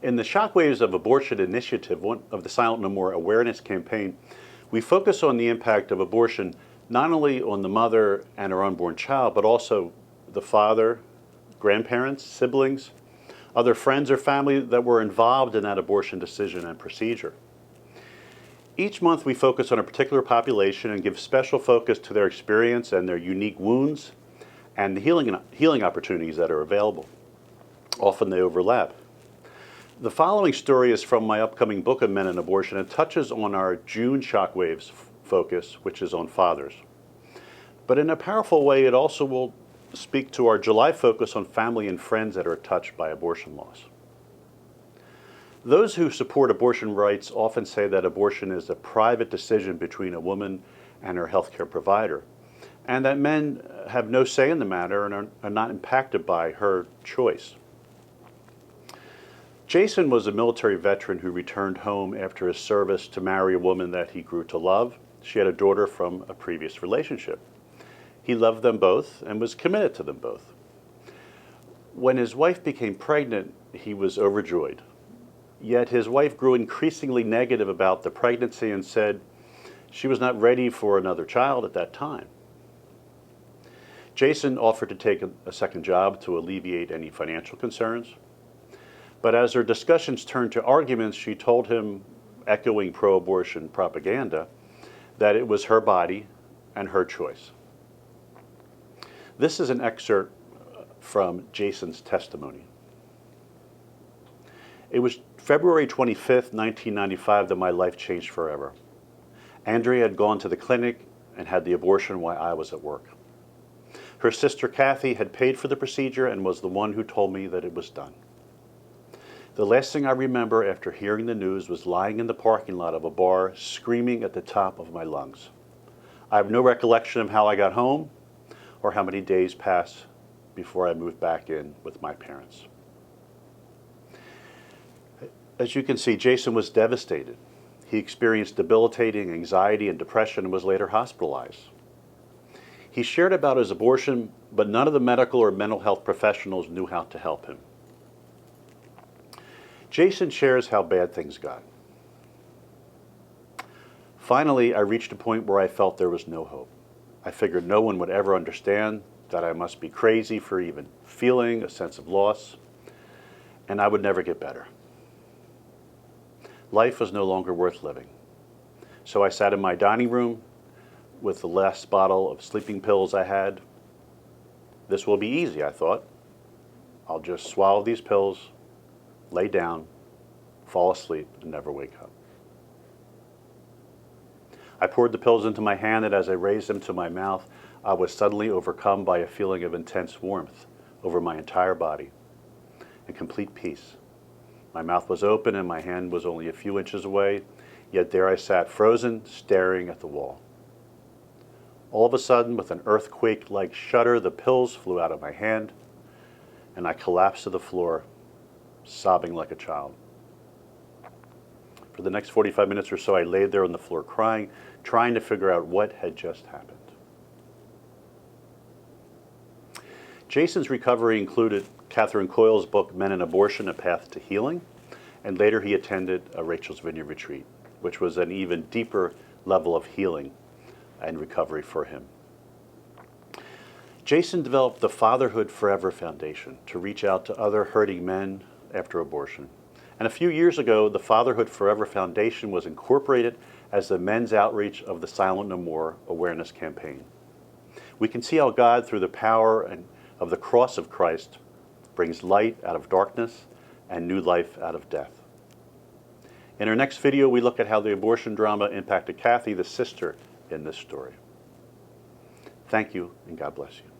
In the Shockwaves of Abortion initiative, one of the Silent No More awareness campaign, we focus on the impact of abortion not only on the mother and her unborn child, but also the father, grandparents, siblings, other friends or family that were involved in that abortion decision and procedure. Each month we focus on a particular population and give special focus to their experience and their unique wounds and the healing opportunities that are available. Often they overlap. The following story is from my upcoming book of Men and Abortion and touches on our June Shockwaves focus, which is on fathers. But in a powerful way, it also will speak to our July focus on family and friends that are touched by abortion loss. Those who support abortion rights often say that abortion is a private decision between a woman and her healthcare provider, and that men have no say in the matter and are not impacted by her choice. Jason was a military veteran who returned home after his service to marry a woman that he grew to love. She had a daughter from a previous relationship. He loved them both and was committed to them both. When his wife became pregnant, he was overjoyed. Yet his wife grew increasingly negative about the pregnancy and said she was not ready for another child at that time. Jason offered to take a second job to alleviate any financial concerns. But as their discussions turned to arguments, she told him, echoing pro-abortion propaganda, that it was her body and her choice. This is an excerpt from Jason's testimony. It was February 25th, 1995 that my life changed forever. Andrea had gone to the clinic and had the abortion while I was at work. Her sister Kathy had paid for the procedure and was the one who told me that it was done. The last thing I remember after hearing the news was lying in the parking lot of a bar, screaming at the top of my lungs. I have no recollection of how I got home or how many days passed before I moved back in with my parents. As you can see, Jason was devastated. He experienced debilitating anxiety and depression and was later hospitalized. He shared about his abortion, but none of the medical or mental health professionals knew how to help him. Jason shares how bad things got. Finally, I reached a point where I felt there was no hope. I figured no one would ever understand, that I must be crazy for even feeling a sense of loss, and I would never get better. Life was no longer worth living. So I sat in my dining room with the last bottle of sleeping pills I had. This will be easy, I thought. I'll just swallow these pills, lay down, fall asleep, and never wake up. I poured the pills into my hand, and as I raised them to my mouth, I was suddenly overcome by a feeling of intense warmth over my entire body and complete peace. My mouth was open and my hand was only a few inches away, yet there I sat frozen, staring at the wall. All of a sudden, with an earthquake-like shudder, the pills flew out of my hand, and I collapsed to the floor, sobbing like a child. For the next 45 minutes or so, I laid there on the floor crying, trying to figure out what had just happened. Jason's recovery included Catherine Coyle's book, Men and Abortion, A Path to Healing, and later he attended a Rachel's Vineyard retreat, which was an even deeper level of healing and recovery for him. Jason developed the Fatherhood Forever Foundation to reach out to other hurting men after abortion. And a few years ago, the Fatherhood Forever Foundation was incorporated as the men's outreach of the Silent No More awareness campaign. We can see how God, through the power of the cross of Christ, brings light out of darkness and new life out of death. In our next video, we look at how the abortion drama impacted Kathy, the sister in this story. Thank you, and God bless you.